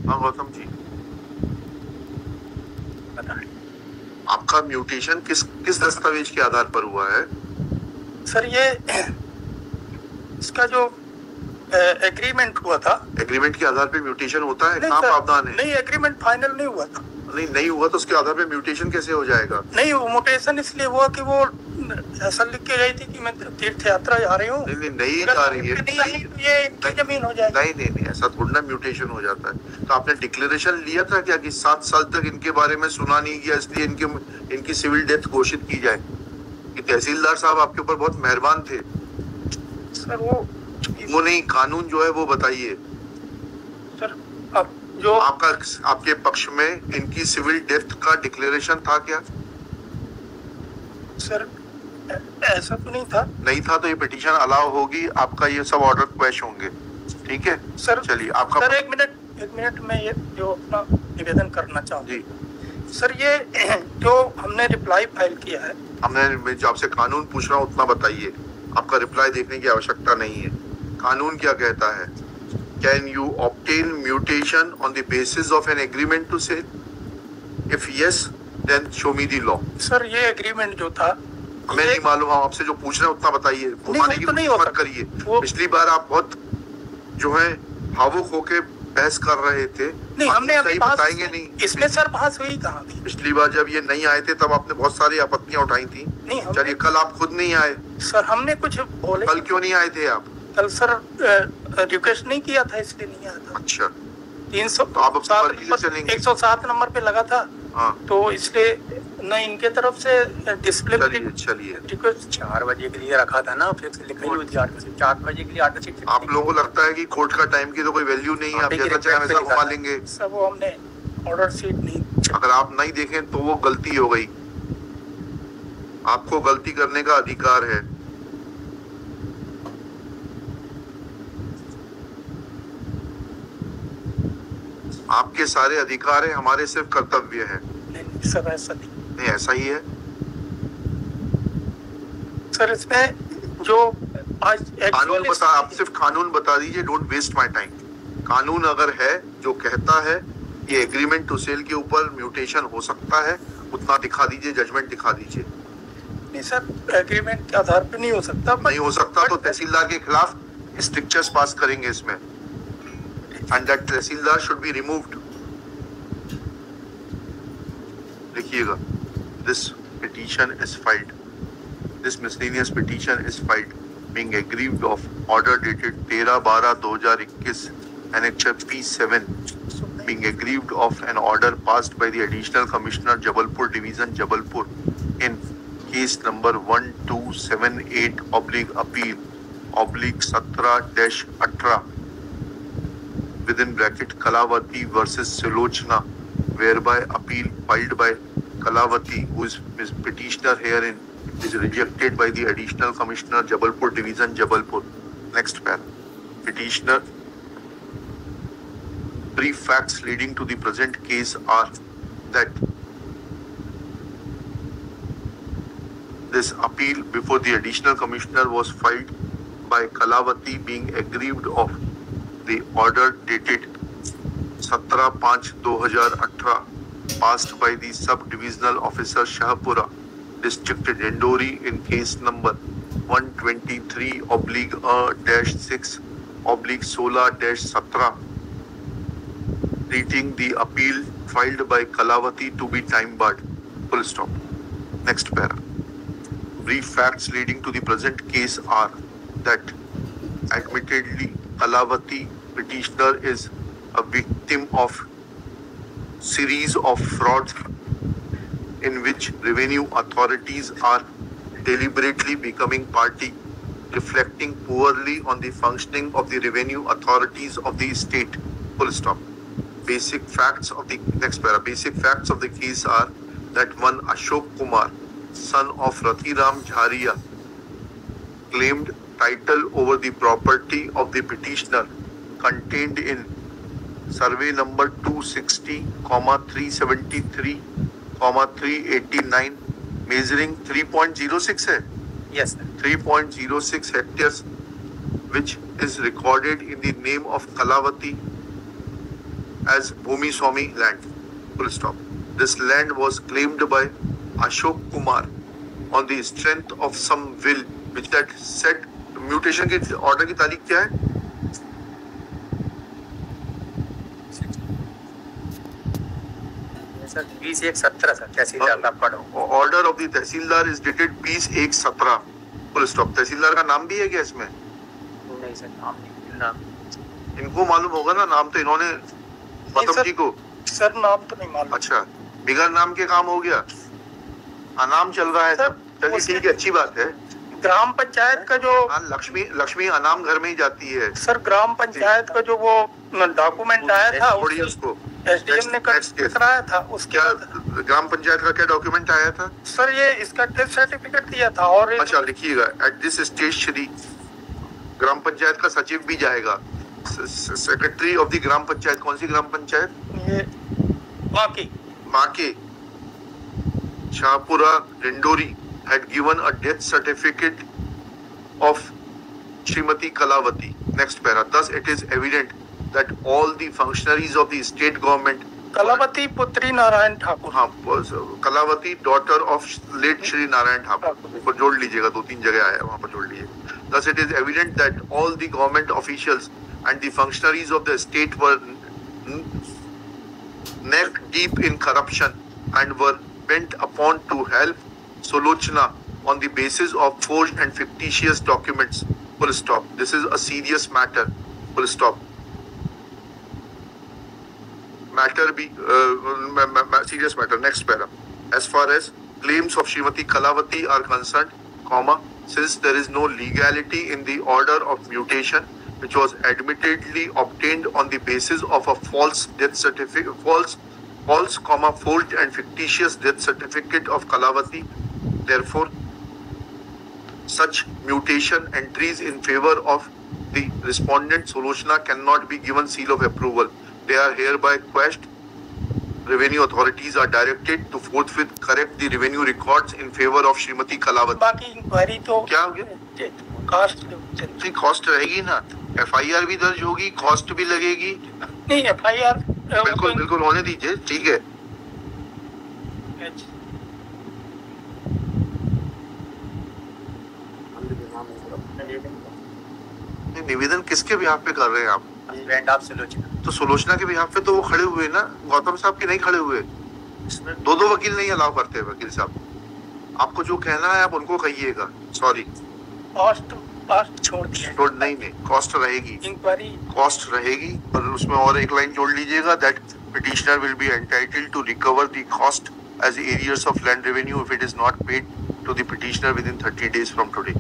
हाँ गौतम जी, बताएं। आपका म्यूटेशन किस किस दस्तावेज के आधार पर हुआ है? सर ये इसका जो एग्रीमेंट हुआ था। एग्रीमेंट के आधार पे म्यूटेशन होता है? नहीं कहाँ सर, प्रावधान है? नहीं एग्रीमेंट फाइनल नहीं हुआ था। नहीं हुआ तो उसके आधार पे म्यूटेशन कैसे हो जाएगा? नहीं, वो म्यूटेशन इसलिए हुआ कि वो ऐसा लिख के गई थी कि मैं तीर्थ यात्रा जा रही हूँ। नहीं जा रही है। नहीं आई तो ये इनकी जमीन हो जाएगी। नहीं ऐसा थोड़ा ना म्यूटेशन हो जाता है। तो आपने डिक्लेरेशन लिया था क्या कि 7 साल तक इनके बारे में सुना नहीं गया, इसलिए इनकी सिविल डेथ घोषित की जाए? कि तहसीलदार साहब आपके ऊपर बहुत मेहरबान थे। सर वो नहीं, कानून जो है वो बताइए सर। अब जो आपके पक्ष में इनकी सिविल डेथ का डिक्लेरेशन था क्या? सर ऐसा तो नहीं था। नहीं था तो ये पिटीशन अलाउ होगी, आपका ये सब ऑर्डर क्वैश होंगे। ठीक है सर। चलिए आपका सर एक मिनट में ये जो अपना निवेदन करना चाहूँ जी। सर ये जो हमने रिप्लाई फाइल किया है, हमने जो आपसे कानून पूछ रहा हूँ उतना बताइए, आपका रिप्लाई देखने की आवश्यकता नहीं है। कानून क्या कहता है? Can you obtain mutation on the basis of an agreement to sell? If yes then show me the law. Sir ये एग्रीमेंट जो था हमें नहीं मालूम, हम आपसे जो पूछ रहे हैं उतना बताइए, घुमाने की कोशिश मत करिए। पिछली बार आप बहुत जो है भावुक होके बहस कर रहे थे। नहीं हमने अभी बताएंगे नहीं इसमें सर बहस हुई कहाँ थी? पिछली बार जब ये नहीं आए थे तब आपने बहुत सारी आपत्तियां उठाई थी। नहीं चलिए कल आप खुद नहीं आए। सर हमने कुछ बोले। कल क्यों नहीं आए थे आप? कल सर रिक्वेस्ट नहीं किया था इसलिए नहीं आया था। अच्छा 107 नंबर पे लगा था। हाँ। तो इसलिए न इनके तरफ से डिस्प्ले चलिए रिक्वेस्ट 4 बजे के लिए रखा था ना, फिक्स लिखी हुई थी 4 बजे के लिए ऑर्डर शीट। आप लोगों को लगता है कि कोर्ट का टाइम की तो कोई वैल्यू नहीं है, आप जैसा चाहे वैसा घुमा लेंगे। सर वो हमने ऑर्डर शीट नहीं, अगर आप नहीं देखें तो वो गलती हो गई। आपको गलती करने का अधिकार है। आपके सारे अधिकार है, हमारे सिर्फ कर्तव्य है। नहीं सर ऐसा नहीं ऐसा ही है सर। इसमें जो आज कानून बता, आप सिर्फ कानून बता दीजिए, डोंट वेस्ट माय टाइम। कानून अगर है जो कहता है ये एग्रीमेंट टू सेल के ऊपर म्यूटेशन हो सकता है, उतना दिखा दीजिए, जजमेंट दिखा दीजिए। नहीं सर एग्रीमेंट के आधार पे नहीं हो सकता। नहीं हो सकता तो तहसीलदार के खिलाफ स्ट्रिक्चर्स पास करेंगे इसमें, and that tehsildar should be removed। लिखिएगा, this petition is filed, this miscellaneous petition is filed being aggrieved of order dated 13/12/2021 annexure P7 being aggrieved of an order passed by the additional commissioner Jabalpur division Jabalpur in case number 1278/appeal/17-18 within bracket Kalavati versus Sulochana, whereby appeal filed by Kalavati, who is petitioner herein, is rejected by the additional commissioner Jabalpur division Jabalpur. Next para. Petitioner. Brief facts leading to the present case are that this appeal before the additional commissioner was filed by Kalavati being aggrieved of the order dated 17/5/2018 passed by the sub-divisional officer Shahpura, district Dendori in case number 123/6/16/17 treating the appeal filed by Kalavati to be time barred. Full stop. Next para. Brief facts leading to the present case are that admittedly Kalavati petitioner is a victim of series of frauds in which revenue authorities are deliberately becoming party, reflecting poorly on the functioning of the revenue authorities of the state. Full stop. Basic facts of the next para. Basic facts of the case are that one Ashok Kumar, son of Rathiram Jharia, claimed title over the property of the petitioner contained in survey number 260,373,389 measuring 3.06 है? Yes sir. 3.06 hectares, which is recorded in the name of Kalavati as Bhumi Swami land. Full stop. This land was claimed by Ashok Kumar on the strength of some will which that said mutation की order की तारीख क्या है? Sir 20/1/17 sir tehsildar का पढ़ो। Order of the tehsildar is dated 20/1/17 full stop. Tehsildar का नाम भी है क्या इसमें? नहीं सर नाम नहीं। नाम इनको मालूम होगा ना, नाम तो इन्होंने मतलब जी को। सर नाम तो नहीं मालूम। अच्छा, बिगड़ नाम के काम हो गया, अनाम चल रहा है सर, चलिए ठीक है, अच्छी बात है। ग्राम पंचायत का जो लक्ष्मी अनाम घर में ही जाती है। सर ग्राम पंचायत का जो वो डॉक्यूमेंट आया था उसको एसडीएम ने कराया था, उसके क्या ग्राम पंचायत का क्या डॉक्यूमेंट आया था? सर ये इसका टेस्ट सर्टिफिकेट दिया था। और अच्छा लिखिएगा, एट दिस स्टेज श्री ग्राम पंचायत का सचिव भी जाएगा, secretary of the gram panchayat. कौन सी ग्राम पंचायत? ये माके Shahpura Dindori had given a death certificate of Srimati Kalavati. Next para. Thus it is evident that all the functionaries of the state government, Kalavati पुत्री नारायण ठाकुर, हाँ Kalavati daughter of late Shri Narayan Thakur, ऊपर जोड़ लीजिएगा, 2-3 जगह आया है वहां पर जोड़ लीजिए। Thus it is evident that all the government officials and the functionaries of the state were neck deep in corruption and were bent upon to help Sulochana on the basis of forged and fictitious documents. Full stop. This is a serious matter. Full stop. Serious matter. Next para. As far as claims of Srimati Kalavati are concerned, comma, since there is no legality in the order of mutation, which was admittedly obtained on the basis of a false death certificate, false, forged and fictitious death certificate of Kalavati. Therefore, such mutation entries in favor of the respondent Sulochana cannot be given seal of approval. They are hereby quashed. Revenue authorities are directed to forthwith correct the revenue records in favor of Srimati Kalavati. बाकी inquiry तो क्या हो गया? Cast cost रहेगी ना, FIR भी दर्ज होगी, कॉस्ट भी लगेगी। नहीं FIR बिल्कुल होने दीजिए, ठीक है। निवेदन किसके बिहाफ पे कर रहे हैं आप? Friend of Sulochana. तो सुलोचना के बिहाफ पे तो वो खड़े हुए ना, गौतम साहब के नहीं खड़े हुए। इसमें दो वकील नहीं अलाउ करते वकील साहब। आपको जो कहना है आप उनको कहिएगा। सॉरी, कॉस्ट छोड़ नहीं कॉस्ट रहेगी, इंक्वायरी कॉस्ट रहेगी। और उसमें और एक लाइन जोड़ लीजिएगा, that petitioner will be entitled to recover the cost as arrears of land revenue if it is not paid to the petitioner within 30 days from today.